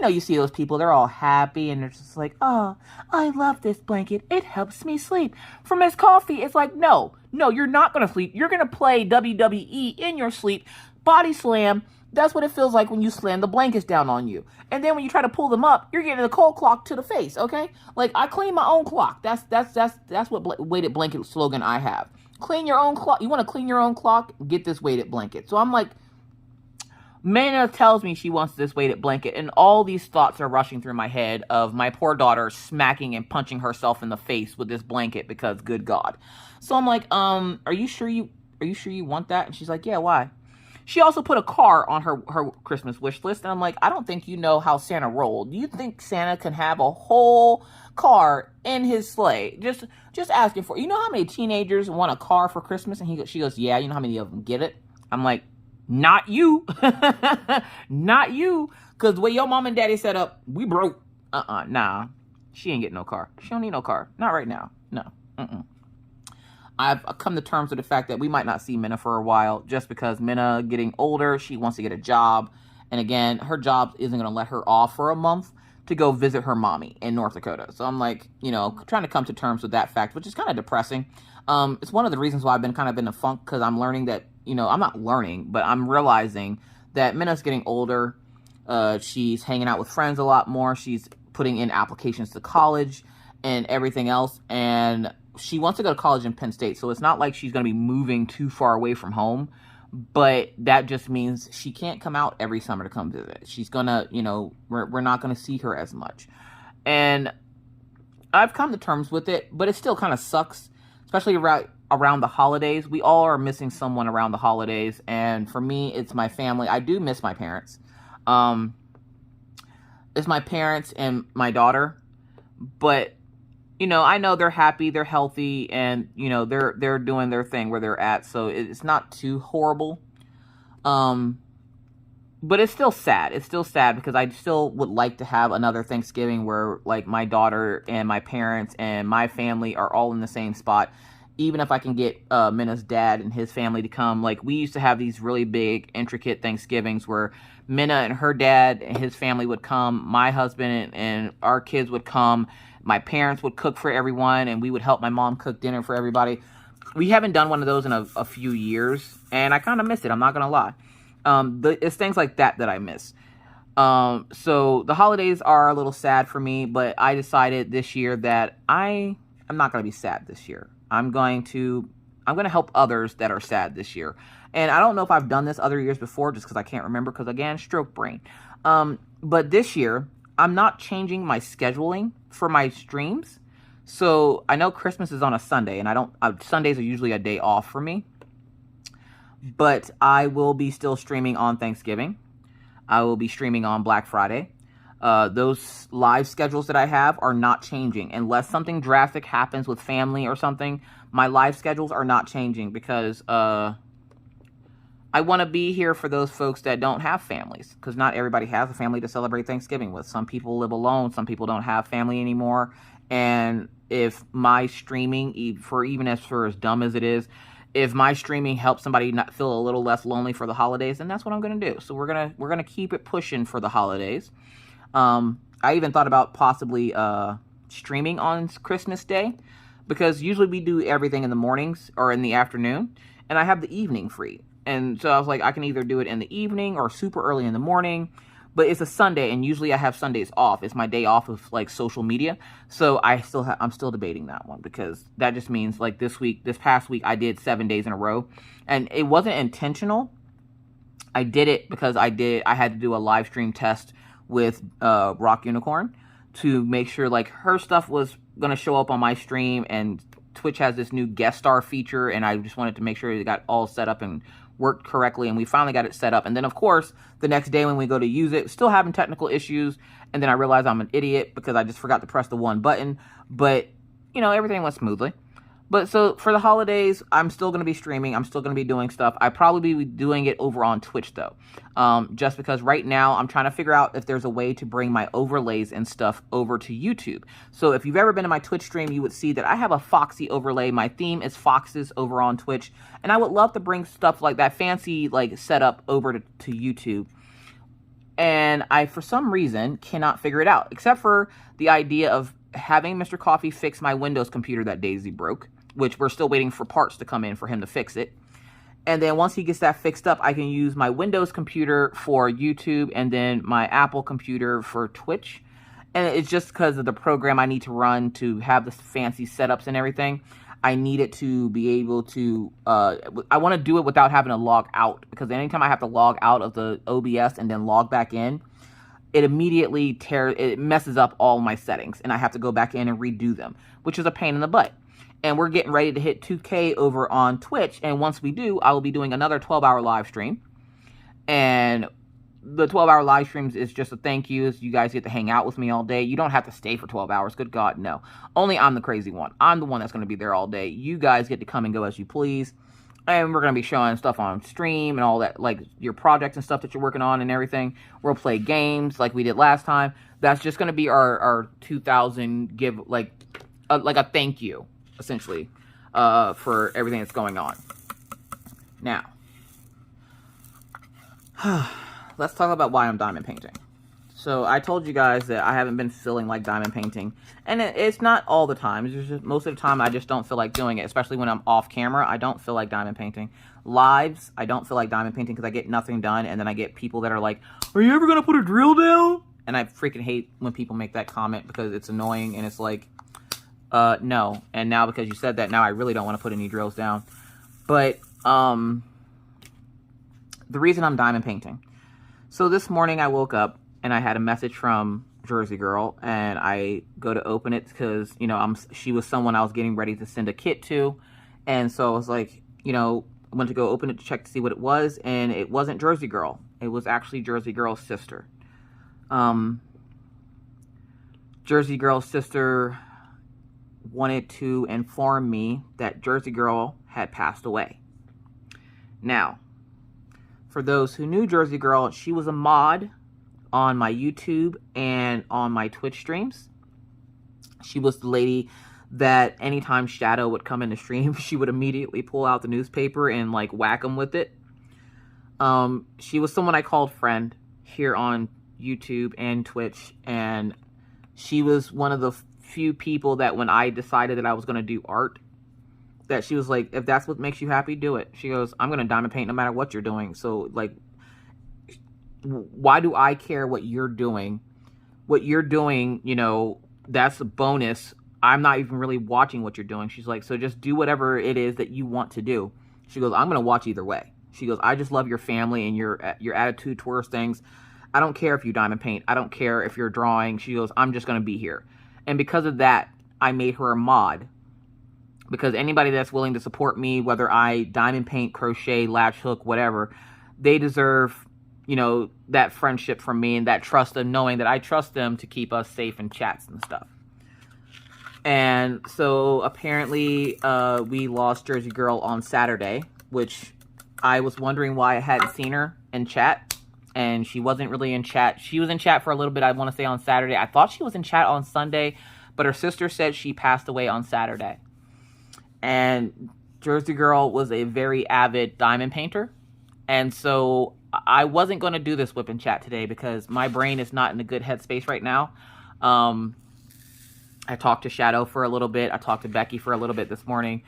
you see those people, they're all happy, and they're just like, oh, I love this blanket. It helps me sleep. For Miss Coffee, it's like, no, you're not going to sleep. You're going to play WWE in your sleep, body slam. That's what it feels like when you slam the blankets down on you. And then when you try to pull them up, you're getting a cold clock to the face, okay? I clean my own clock. That's what weighted blanket slogan I have. Clean your own clock. You want to clean your own clock? Get this weighted blanket. So I'm like, Mana tells me she wants this weighted blanket, and all these thoughts are rushing through my head of my poor daughter smacking and punching herself in the face with this blanket, because good God. So I'm like, are you sure you want that? And she's like, yeah, why? She also put a car on her Christmas wish list, and I'm like, I don't think you know how Santa rolled. Do you think Santa can have a whole car in his sleigh? Just asking for, how how many teenagers want a car for Christmas? And she goes, yeah, you know how many of them get it? I'm like, not you. Not you. Because the way your mom and daddy set up, we broke. Nah. She ain't getting no car. She don't need no car. Not right now. No. I've come to terms with the fact that we might not see Minna for a while, just because Minna getting older, she wants to get a job. And again, her job isn't going to let her off for a month to go visit her mommy in North Dakota. So I'm like, trying to come to terms with that fact, which is kind of depressing. It's one of the reasons why I've been kind of in a funk, because I'm learning that, I'm not learning, but I'm realizing that Minna's getting older. She's hanging out with friends a lot more. She's putting in applications to college and everything else. And she wants to go to college in Penn State. So it's not like she's going to be moving too far away from home. But that just means she can't come out every summer to come visit. She's going to, we're not going to see her as much. And I've come to terms with it, but it still kind of sucks, especially around the holidays. We all are missing someone around the holidays. And for me, it's my family. I do miss my parents. It's my parents and my daughter. But, I know they're happy, they're healthy, and, they're doing their thing where they're at. So it's not too horrible. But it's still sad. It's still sad because I still would like to have another Thanksgiving where, my daughter and my parents and my family are all in the same spot. Even if I can get Minna's dad and his family to come. We used to have these really big, intricate Thanksgivings where Minna and her dad and his family would come. My husband and our kids would come. My parents would cook for everyone, and we would help my mom cook dinner for everybody. We haven't done one of those in a few years, and I kind of miss it. I'm not going to lie. It's things like that I miss. So the holidays are a little sad for me, but I decided this year that I'm not going to be sad this year. I'm going to help others that are sad this year. And I don't know if I've done this other years before, just because I can't remember, because again, stroke brain. But this year, I'm not changing my scheduling for my streams. So I know Christmas is on a Sunday, and Sundays are usually a day off for me. But I will be still streaming on Thanksgiving. I will be streaming on Black Friday. Those live schedules that I have are not changing. Unless something drastic happens with family or something, my live schedules are not changing, because I want to be here for those folks that don't have families, because not everybody has a family to celebrate Thanksgiving with. Some people live alone. Some people don't have family anymore. And if my streaming, even as dumb as it is, if my streaming helps somebody not feel a little less lonely for the holidays, then that's what I'm going to do. So we're gonna keep it pushing for the holidays. I even thought about possibly streaming on Christmas Day, because usually we do everything in the mornings or in the afternoon, and I have the evening free. And so I was like, I can either do it in the evening or super early in the morning. but it's a Sunday, and usually I have Sundays off. It's my day off of like social media. So I'm still debating that one, because that just means like this past week, I did 7 days in a row, and it wasn't intentional. I did it because I had to do a live stream test with Rock Unicorn to make sure like her stuff was going to show up on my stream, and Twitch has this new guest star feature, and I just wanted to make sure it got all set up and worked correctly, and we finally got it set up. And then of course the next day when we go to use it, still having technical issues, and then I realized I'm an idiot because I just forgot to press the one button. But you know, everything went smoothly. But so for the holidays, I'm still going to be streaming. I'm still going to be doing stuff. I probably be doing it over on Twitch though. Just because right now I'm trying to figure out if there's a way to bring my overlays and stuff over to YouTube. So if you've ever been to my Twitch stream, you would see that I have a Foxy overlay. My theme is foxes over on Twitch. And I would love to bring stuff like that fancy like setup over to YouTube. And I, for some reason, cannot figure it out. Except for the idea of having Mr. Coffee fix my Windows computer that Daisy broke, which we're still waiting for parts to come in for him to fix it. And then once he gets that fixed up, I can use my Windows computer for YouTube and then my Apple computer for Twitch. And it's just because of the program I need to run to have the fancy setups and everything. I need it to be able to, I want to do it without having to log out, because anytime I have to log out of the OBS and then log back in, it immediately it messes up all my settings, and I have to go back in and redo them, which is a pain in the butt. And we're getting ready to hit 2K over on Twitch. And once we do, I will be doing another 12-hour live stream. And the 12-hour live streams is just a thank you. You guys get to hang out with me all day. You don't have to stay for 12 hours. Good God, no. Only I'm the crazy one. I'm the one that's going to be there all day. You guys get to come and go as you please. And we're going to be showing stuff on stream and all that, like your projects and stuff that you're working on and everything. We'll play games like we did last time. That's just going to be our 2,000 give, like a thank you, essentially, for everything that's going on. Now, let's talk about why I'm diamond painting. So I told you guys that I haven't been feeling like diamond painting, and it's not all the time. It's just most of the time I just don't feel like doing it, especially when I'm off camera. I don't feel like diamond painting. Lives, I don't feel like diamond painting because I get nothing done, and then I get people that are like, "Are you ever gonna put a drill down?" And I freaking hate when people make that comment because it's annoying, and it's like, no. And now because you said that, now I really don't want to put any drills down. But the reason I'm diamond painting. So this morning I woke up and I had a message from Jersey Girl, and I go to open it because, you know, she was someone I was getting ready to send a kit to. And so I was like, you know, I went to go open it to check to see what it was, and it wasn't Jersey Girl. It was actually Jersey Girl's sister. Jersey Girl's sister wanted to inform me that Jersey Girl had passed away. Now, for those who knew Jersey Girl, she was a mod on my YouTube and on my Twitch streams. She was the lady that anytime Shadow would come in the stream, she would immediately pull out the newspaper and like whack him with it. She was someone I called friend here on YouTube and Twitch, and she was one of the few people that when I decided that I was going to do art, that she was like, if that's what makes you happy, do it. She goes, I'm going to diamond paint no matter what you're doing. So like, why do I care what you're doing? What you're doing, you know, that's a bonus. I'm not even really watching what you're doing. She's like, so just do whatever it is that you want to do. She goes, I'm going to watch either way. She goes, I just love your family and your attitude towards things. I don't care if you diamond paint. I don't care if you're drawing. She goes, I'm just going to be here. And because of that, I made her a mod. Because anybody that's willing to support me, whether I diamond paint, crochet, latch hook, whatever, they deserve, you know, that friendship from me and that trust of knowing that I trust them to keep us safe in chats and stuff. And so apparently we lost Jersey Girl on Saturday, which I was wondering why I hadn't seen her in chat. And she wasn't really in chat. She was in chat for a little bit, I want to say, on Saturday. I thought she was in chat on Sunday, but her sister said she passed away on Saturday. And Jersey Girl was a very avid diamond painter. And so I wasn't going to do this whip and chat today because my brain is not in a good headspace right now. I talked to Shadow for a little bit. I talked to Becky for a little bit this morning.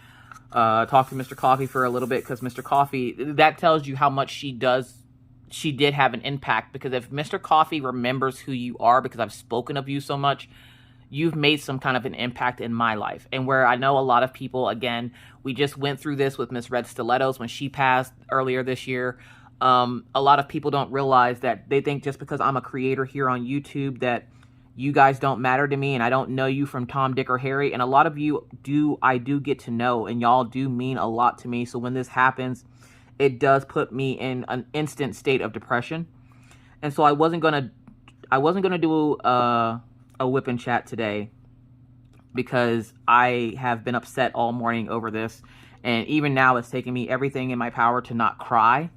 Talked to Mr. Coffee for a little bit because Mr. Coffee, that tells you how much she does. she did have an impact, because if Mr. Coffee remembers who you are, because I've spoken of you so much, you've made some kind of an impact in my life. And where I know a lot of people, again, we just went through this with Miss Red Stilettos when she passed earlier this year. A lot of people don't realize that they think just because I'm a creator here on YouTube that you guys don't matter to me and I don't know you from Tom, Dick, or Harry. And a lot of you I do get to know, and y'all do mean a lot to me. So when this happens, it does put me in an instant state of depression. And so I wasn't gonna do a whip and chat today, because I have been upset all morning over this, and even now it's taking me everything in my power to not cry.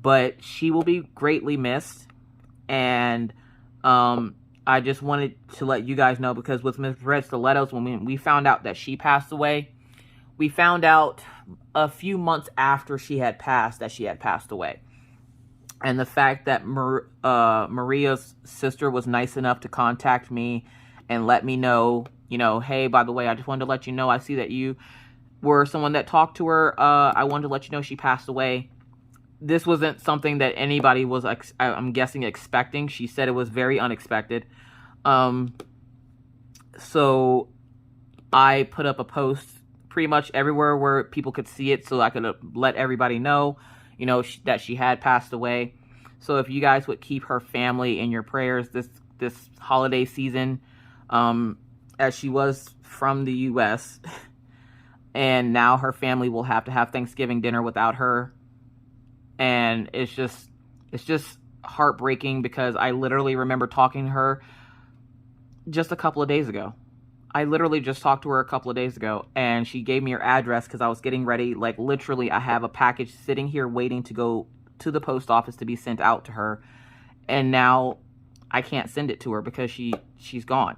But she will be greatly missed, and I just wanted to let you guys know, because with Miss Red Stilettos, when we found out that she passed away, we found out a few months after she had passed that she had passed away. And the fact that Maria's sister was nice enough to contact me and let me know, hey, by the way, I just wanted to let you know, I see that you were someone that talked to her. I wanted to let you know she passed away. This wasn't something that anybody was, I'm guessing, expecting. She said it was very unexpected. So I put up a post pretty much everywhere where people could see it, so I could let everybody know, that she had passed away. So if you guys would keep her family in your prayers this holiday season, as she was from the U.S., and now her family will have to have Thanksgiving dinner without her. And it's just heartbreaking, because I literally remember talking to her just a couple of days ago. I literally just talked to her a couple of days ago, and she gave me her address because I was getting ready. Like, literally, I have a package sitting here waiting to go to the post office to be sent out to her. And now I can't send it to her because she's gone.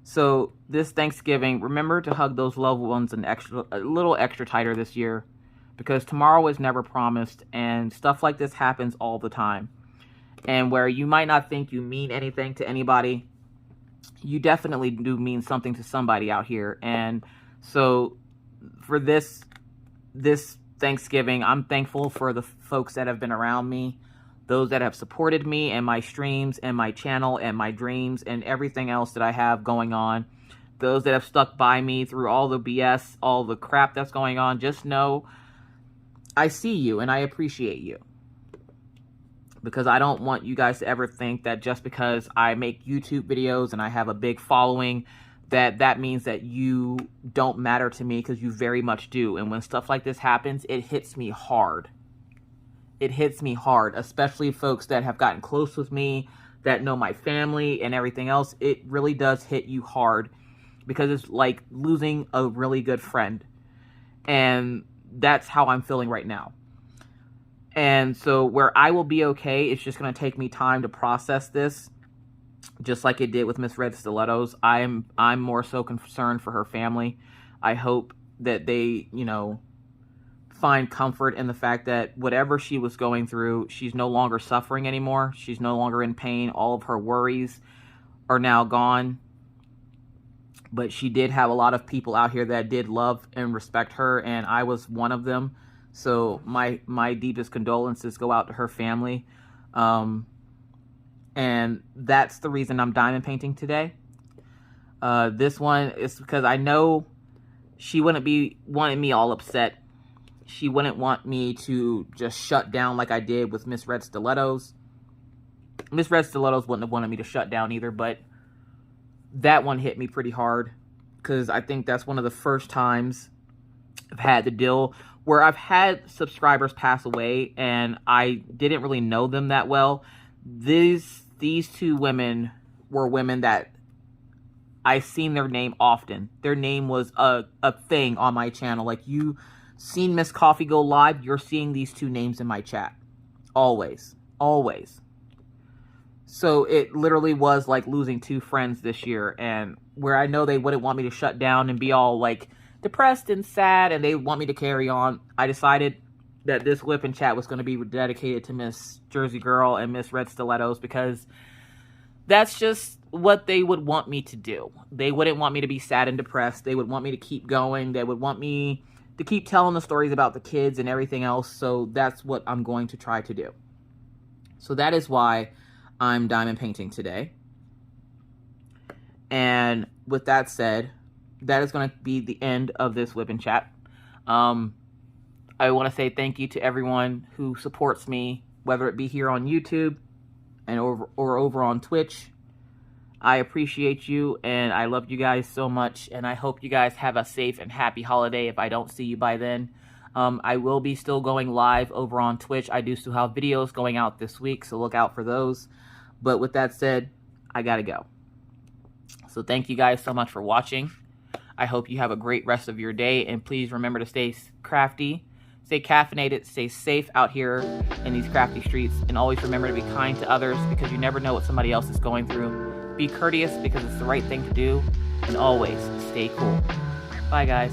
So this Thanksgiving, remember to hug those loved ones a little extra tighter this year, because tomorrow is never promised, and stuff like this happens all the time. And where you might not think you mean anything to anybody, you definitely do mean something to somebody out here. And so for this Thanksgiving, I'm thankful for the folks that have been around me, those that have supported me and my streams and my channel and my dreams and everything else that I have going on. Those that have stuck by me through all the BS, all the crap that's going on. Just know I see you and I appreciate you. Because I don't want you guys to ever think that just because I make YouTube videos and I have a big following, that means that you don't matter to me, because you very much do. And when stuff like this happens, it hits me hard. It hits me hard, especially folks that have gotten close with me, that know my family and everything else. It really does hit you hard, because it's like losing a really good friend. And that's how I'm feeling right now. And so where I will be okay, it's just going to take me time to process this, just like it did with Miss Red Stilettos. I'm more so concerned for her family. I hope that they, find comfort in the fact that whatever she was going through, she's no longer suffering anymore. She's no longer in pain. All of her worries are now gone. But she did have a lot of people out here that did love and respect her, and I was one of them. So my deepest condolences go out to her family. And that's the reason I'm diamond painting today. This one is because I know she wouldn't be wanting me all upset. She wouldn't want me to just shut down like I did with Miss Red Stilettos. Miss Red Stilettos wouldn't have wanted me to shut down either, but that one hit me pretty hard, because I think that's one of the first times I've had to deal where I've had subscribers pass away and I didn't really know them that well. These two women were women that I seen their name often. Their name was a thing on my channel. Like, you seen Miss Coffee go live, you're seeing these two names in my chat. Always. Always. So it literally was like losing two friends this year, and where I know they wouldn't want me to shut down and be all like depressed and sad and they want me to carry on, I decided that this whip and chat was going to be dedicated to Miss Jersey Girl and Miss Red Stilettos, because that's just what they would want me to do. They wouldn't want me to be sad and depressed. They would want me to keep going. They would want me to keep telling the stories about the kids and everything else. So that's what I'm going to try to do. So that is why I'm diamond painting today. And with that said, that is going to be the end of this whip and chat. I want to say thank you to everyone who supports me, whether it be here on YouTube and or over on Twitch. I appreciate you, and I love you guys so much, and I hope you guys have a safe and happy holiday if I don't see you by then. I will be still going live over on Twitch. I do still have videos going out this week, so look out for those. But with that said, I gotta go. So thank you guys so much for watching. I hope you have a great rest of your day, and please remember to stay crafty, stay caffeinated, stay safe out here in these crafty streets, and always remember to be kind to others because you never know what somebody else is going through. Be courteous because it's the right thing to do, and always stay cool. Bye, guys.